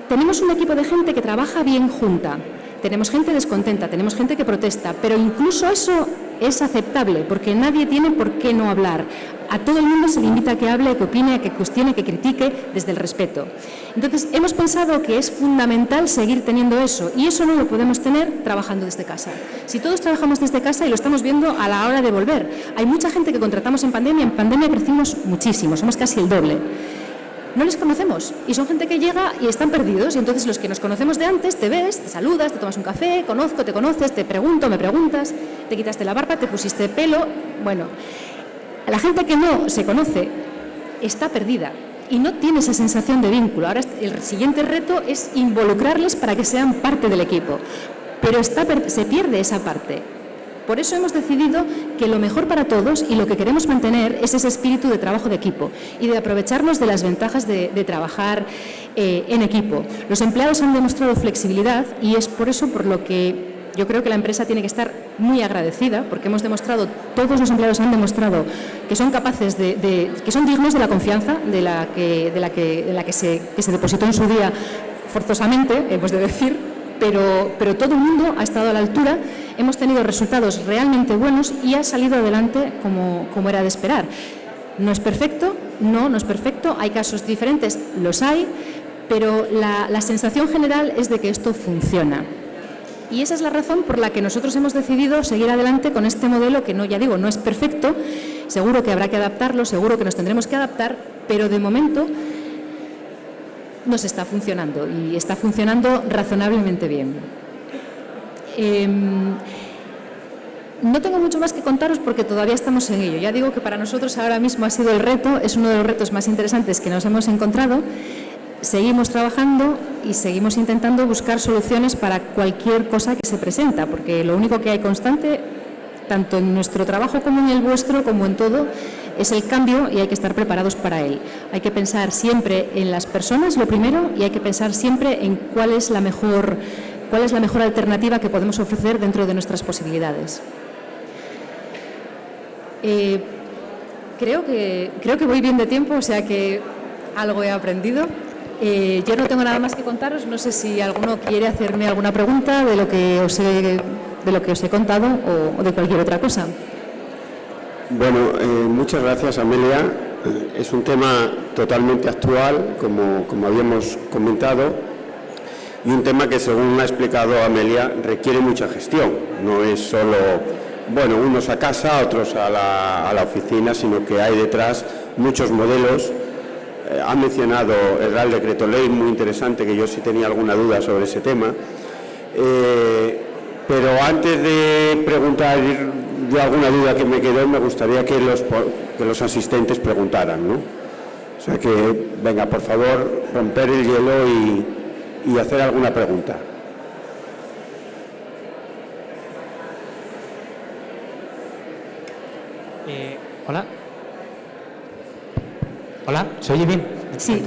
Tenemos un equipo de gente que trabaja bien junta. Tenemos gente descontenta, tenemos gente que protesta, pero incluso eso es aceptable, porque nadie tiene por qué no hablar. A todo el mundo se le invita a que hable, que opine, que cuestione, que critique desde el respeto. Entonces, hemos pensado que es fundamental seguir teniendo eso, y eso no lo podemos tener trabajando desde casa. Si todos trabajamos desde casa, y lo estamos viendo a la hora de volver, hay mucha gente que contratamos en pandemia crecimos muchísimo, somos casi el doble. No les conocemos, y son gente que llega y están perdidos, y entonces los que nos conocemos de antes, te ves, te saludas, te tomas un café, conozco, te conoces, te pregunto, me preguntas, te quitaste la barba, te pusiste pelo. Bueno, la gente que no se conoce está perdida y no tiene esa sensación de vínculo. Ahora el siguiente reto es involucrarles para que sean parte del equipo, pero se pierde esa parte. Por eso hemos decidido que lo mejor para todos y lo que queremos mantener es ese espíritu de trabajo de equipo y de aprovecharnos de las ventajas de trabajar en equipo. Los empleados han demostrado flexibilidad, y es por eso por lo que yo creo que la empresa tiene que estar muy agradecida, porque todos los empleados han demostrado que son capaces que son dignos de la confianza de la que se depositó en su día forzosamente, hemos de decir, pero todo el mundo ha estado a la altura. Hemos tenido resultados realmente buenos y ha salido adelante como era de esperar. ¿No es perfecto? No es perfecto. Hay casos diferentes, los hay, pero la sensación general es de que esto funciona. Y esa es la razón por la que nosotros hemos decidido seguir adelante con este modelo que, no es perfecto, seguro que habrá que adaptarlo, seguro que nos tendremos que adaptar, pero de momento nos está funcionando, y está funcionando razonablemente bien. No tengo mucho más que contaros porque todavía estamos en ello. Ya digo que para nosotros ahora mismo ha sido el reto, es uno de los retos más interesantes que nos hemos encontrado. Seguimos trabajando y seguimos intentando buscar soluciones para cualquier cosa que se presenta, porque lo único que hay constante, tanto en nuestro trabajo como en el vuestro, como en todo, es el cambio, y hay que estar preparados para él. Hay que pensar siempre en las personas, lo primero, y hay que pensar siempre en cuál es la mejor alternativa que podemos ofrecer dentro de nuestras posibilidades. Creo que voy bien de tiempo, o sea que algo he aprendido. Yo no tengo nada más que contaros. No sé si alguno quiere hacerme alguna pregunta de lo que os he contado o de cualquier otra cosa. Bueno, muchas gracias, Amelia. Es un tema totalmente actual, como habíamos comentado, y un tema que, según ha explicado Amelia, requiere mucha gestión. No es solo, unos a casa, otros a la oficina, sino que hay detrás muchos modelos. Ha mencionado el Real Decreto Ley, muy interesante, que yo sí tenía alguna duda sobre ese tema. Pero antes de preguntar yo alguna duda que me quedó, me gustaría que los asistentes preguntaran, ¿no? O sea que, venga, por favor, romper el hielo y hacer alguna pregunta. Hola. Hola, ¿se oye bien? Sí.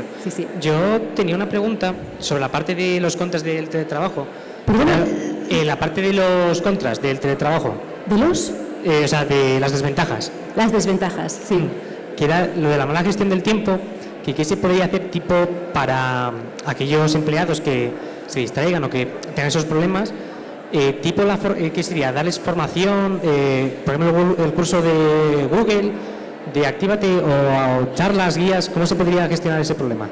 Yo tenía una pregunta sobre la parte de los contras del teletrabajo. ¿Perdona? La parte de los contras del teletrabajo. ¿De los? De las desventajas. Las desventajas, sí. Que era lo de la mala gestión del tiempo, que qué se podría hacer tipo para aquellos empleados que se distraigan o que tengan esos problemas, ¿qué sería? ¿Darles formación? Por ejemplo, el curso de Google, de Actívate, o charlas, guías, ¿cómo se podría gestionar ese problema?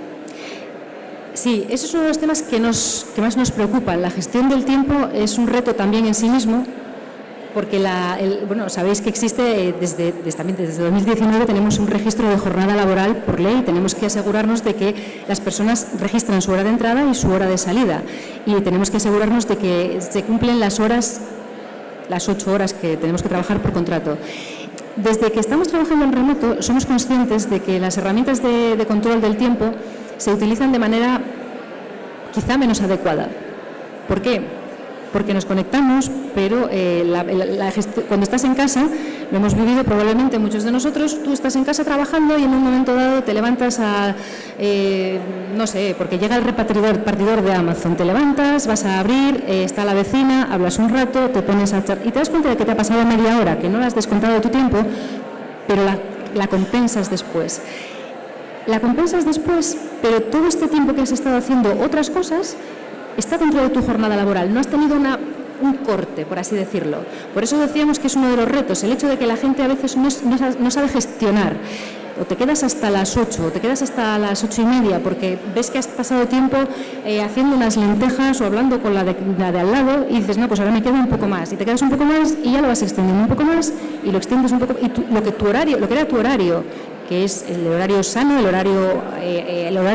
Sí, eso es uno de los temas que más nos preocupan. La gestión del tiempo es un reto también en sí mismo, porque sabéis que existe desde 2019 tenemos un registro de jornada laboral por ley. Tenemos que asegurarnos de que las personas registran su hora de entrada y su hora de salida, y tenemos que asegurarnos de que se cumplen las 8 horas que tenemos que trabajar por contrato. Desde que estamos trabajando en remoto, somos conscientes de que las herramientas de control del tiempo se utilizan de manera quizá menos adecuada. ¿Por qué? porque nos conectamos, pero cuando estás en casa, lo hemos vivido probablemente muchos de nosotros, tú estás en casa trabajando y en un momento dado te levantas no sé, porque llega el repartidor de Amazon, te levantas, vas a abrir, está la vecina, hablas un rato, te pones a charlar y te das cuenta de que te ha pasado media hora, que no la has descontado de tu tiempo, pero la compensas después. La compensas después, pero todo este tiempo que has estado haciendo otras cosas está dentro de tu jornada laboral. No has tenido un corte, por así decirlo. Por eso decíamos que es uno de los retos, el hecho de que la gente a veces no sabe gestionar. O te quedas hasta las 8, o te quedas hasta las 8:30, porque ves que has pasado tiempo haciendo unas lentejas o hablando con la de al lado y dices, no, pues ahora me quedo un poco más. Y te quedas un poco más y ya lo vas extendiendo un poco más y lo extiendes un poco. Y lo que era tu horario, que es el horario sano, el horario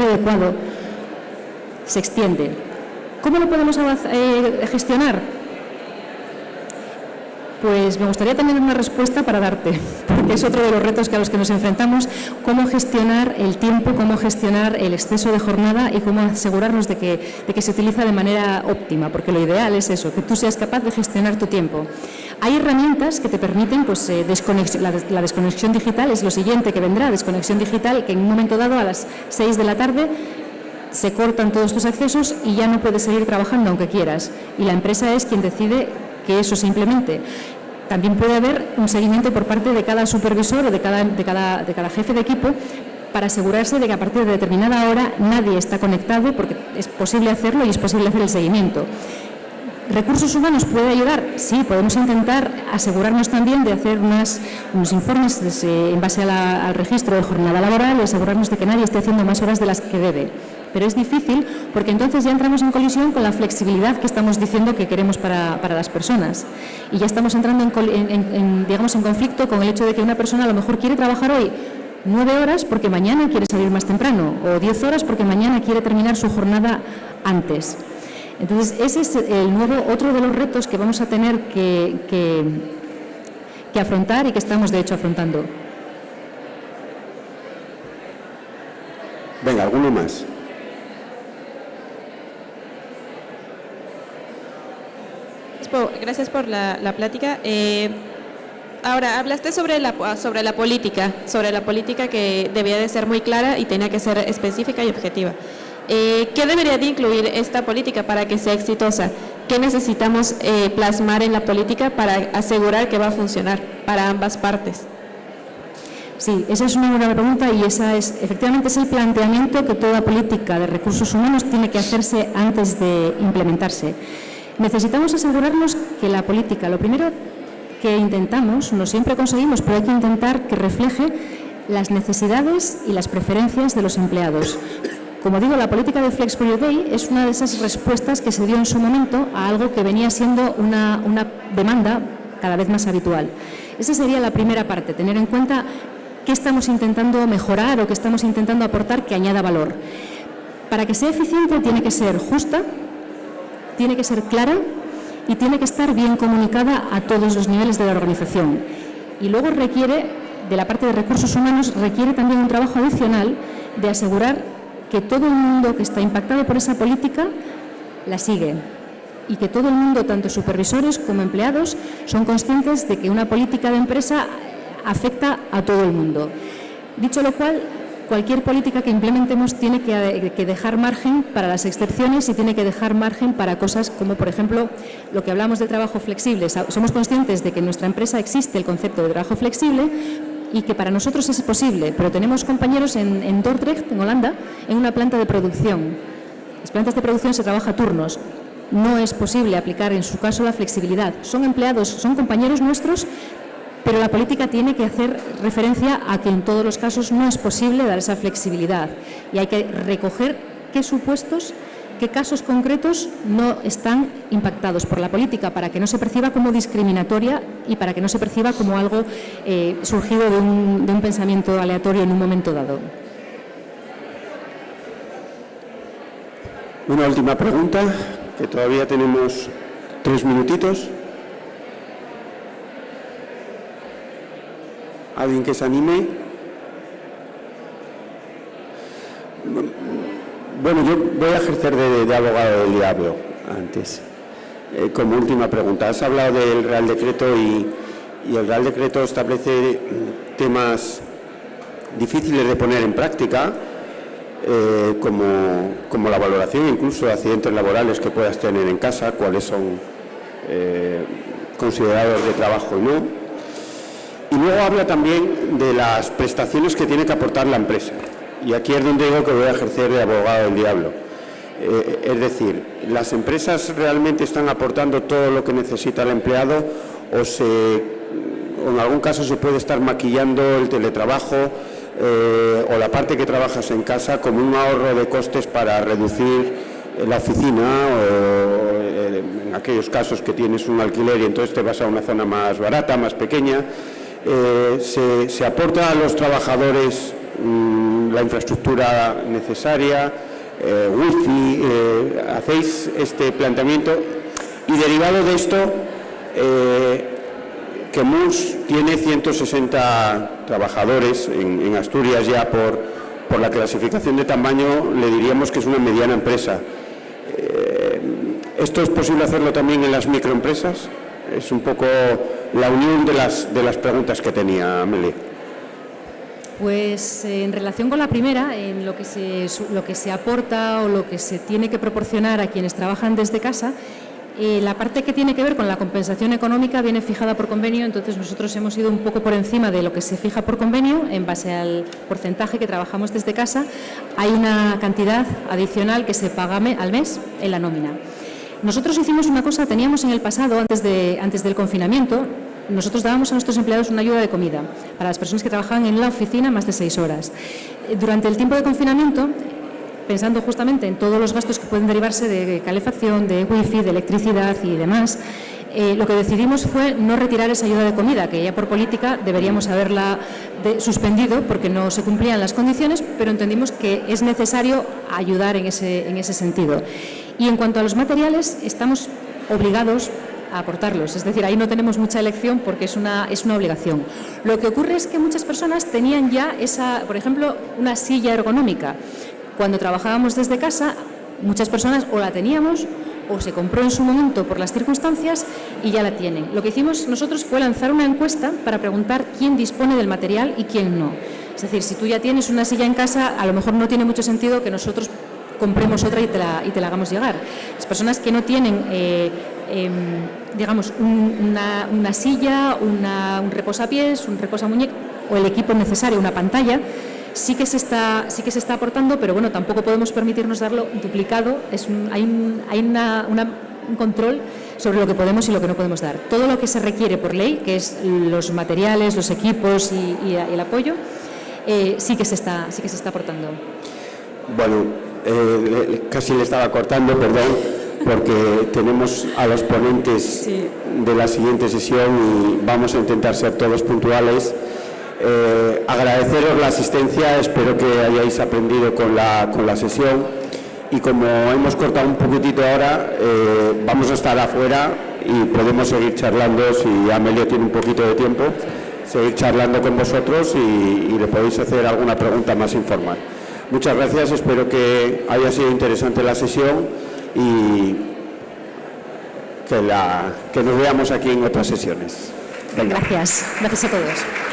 adecuado, se extiende. ¿Cómo lo podemos gestionar? Pues me gustaría tener una respuesta para darte, porque es otro de los retos a los que nos enfrentamos, cómo gestionar el tiempo, cómo gestionar el exceso de jornada y cómo asegurarnos de que se utiliza de manera óptima, porque lo ideal es eso, que tú seas capaz de gestionar tu tiempo. Hay herramientas que te permiten, pues, la desconexión digital es lo siguiente que vendrá, desconexión digital, que en un momento dado a las 6 de la tarde se cortan todos tus accesos y ya no puedes seguir trabajando aunque quieras, y la empresa es quien decide que eso se implemente. También puede haber un seguimiento por parte de cada supervisor o de cada jefe de equipo para asegurarse de que a partir de determinada hora nadie está conectado, porque es posible hacerlo y es posible hacer el seguimiento. ¿Recursos humanos puede ayudar? Sí, podemos intentar asegurarnos también de hacer unos informes en base al registro de jornada laboral y asegurarnos de que nadie esté haciendo más horas de las que debe. Pero es difícil porque entonces ya entramos en colisión con la flexibilidad que estamos diciendo que queremos para las personas. Y ya estamos entrando en conflicto con el hecho de que una persona a lo mejor quiere trabajar hoy 9 horas porque mañana quiere salir más temprano, o 10 horas porque mañana quiere terminar su jornada antes. Entonces, ese es otro de los retos que vamos a tener que afrontar y que estamos, de hecho, afrontando. Venga, ¿alguno más? Gracias por la plática. Ahora, hablaste sobre la política que debía de ser muy clara y tenía que ser específica y objetiva. ¿Qué debería de incluir esta política para que sea exitosa? ¿Qué necesitamos plasmar en la política para asegurar que va a funcionar para ambas partes? Sí, esa es una buena pregunta y efectivamente es el planteamiento que toda política de recursos humanos tiene que hacerse antes de implementarse. Necesitamos asegurarnos que la política, lo primero que intentamos, no siempre conseguimos, pero hay que intentar que refleje las necesidades y las preferencias de los empleados. Como digo, la política de Flex for Your Day es una de esas respuestas que se dio en su momento a algo que venía siendo una demanda cada vez más habitual. Esa sería la primera parte, tener en cuenta qué estamos intentando mejorar o qué estamos intentando aportar que añada valor. Para que sea eficiente tiene que ser justa, tiene que ser clara y tiene que estar bien comunicada a todos los niveles de la organización. Y luego requiere, de la parte de recursos humanos, requiere también un trabajo adicional de asegurar que todo el mundo que está impactado por esa política la sigue y que todo el mundo, tanto supervisores como empleados, son conscientes de que una política de empresa afecta a todo el mundo. Dicho lo cual, cualquier política que implementemos tiene que dejar margen para las excepciones y tiene que dejar margen para cosas como, por ejemplo, lo que hablamos del trabajo flexible. Somos conscientes de que en nuestra empresa existe el concepto de trabajo flexible y que para nosotros es posible, pero tenemos compañeros en Dordrecht, en Holanda, en una planta de producción. Las plantas de producción se trabaja a turnos. No es posible aplicar en su caso la flexibilidad. Son empleados, son compañeros nuestros, pero la política tiene que hacer referencia a que en todos los casos no es posible dar esa flexibilidad y hay que recoger qué supuestos, qué casos concretos no están impactados por la política para que no se perciba como discriminatoria y para que no se perciba como algo surgido de un pensamiento aleatorio en un momento dado. Una última pregunta, que todavía tenemos 3 minutitos. ¿Alguien que se anime? Bueno, yo voy a ejercer de abogado del diablo antes. como última pregunta. Has hablado del Real Decreto y el Real Decreto establece temas difíciles de poner en práctica, como la valoración incluso de accidentes laborales que puedas tener en casa, cuáles son considerados de trabajo y no. Y luego habla también de las prestaciones que tiene que aportar la empresa. Y aquí es donde digo que voy a ejercer de abogado del diablo. Es decir, ¿las empresas realmente están aportando todo lo que necesita el empleado o en algún caso se puede estar maquillando el teletrabajo o la parte que trabajas en casa como un ahorro de costes para reducir la oficina o en aquellos casos que tienes un alquiler y entonces te vas a una zona más barata, más pequeña? Se aporta a los trabajadores la infraestructura necesaria, wifi, hacéis este planteamiento y derivado de esto Quemurs tiene 160 trabajadores en Asturias ya por la clasificación de tamaño, le diríamos que es una mediana empresa. ¿Esto es posible hacerlo también en las microempresas? Es un poco la unión de las preguntas que tenía Amelia. Pues en relación con la primera, en lo que se aporta o lo que se tiene que proporcionar a quienes trabajan desde casa, la parte que tiene que ver con la compensación económica viene fijada por convenio, entonces nosotros hemos ido un poco por encima de lo que se fija por convenio en base al porcentaje que trabajamos desde casa. Hay una cantidad adicional que se paga al mes en la nómina. Nosotros hicimos una cosa, teníamos en el pasado, antes del confinamiento, nosotros dábamos a nuestros empleados una ayuda de comida para las personas que trabajaban en la oficina más de 6 horas. Durante el tiempo de confinamiento, pensando justamente en todos los gastos que pueden derivarse de calefacción, de wifi, de electricidad y demás, lo que decidimos fue no retirar esa ayuda de comida, que ya por política deberíamos haberla suspendido porque no se cumplían las condiciones, pero entendimos que es necesario ayudar en ese sentido. Y en cuanto a los materiales, estamos obligados a aportarlos, es decir, ahí no tenemos mucha elección porque es una obligación. Lo que ocurre es que muchas personas tenían ya por ejemplo, una silla ergonómica. Cuando trabajábamos desde casa, muchas personas o la teníamos o se compró en su momento por las circunstancias y ya la tienen. Lo que hicimos nosotros fue lanzar una encuesta para preguntar quién dispone del material y quién no. Es decir, si tú ya tienes una silla en casa, a lo mejor no tiene mucho sentido que nosotros compremos otra y te la hagamos llegar. Las personas que no tienen digamos, una silla, un reposapiés, un reposamuñeca o el equipo necesario, una pantalla, sí que se está aportando, pero bueno, tampoco podemos permitirnos darlo duplicado. Hay un control sobre lo que podemos y lo que no podemos dar. Todo lo que se requiere por ley, que es los materiales, los equipos y el apoyo, sí que se está aportando. Bueno, casi le estaba cortando, perdón, porque tenemos a los ponentes de la siguiente sesión y vamos a intentar ser todos puntuales. Agradeceros la asistencia, espero que hayáis aprendido con la sesión y como hemos cortado un poquitito ahora, vamos a estar afuera y podemos seguir charlando, si Amelio tiene un poquito de tiempo, seguir charlando con vosotros y le podéis hacer alguna pregunta más informal. Muchas gracias, espero que haya sido interesante la sesión y que nos veamos aquí en otras sesiones. Venga. Gracias a todos.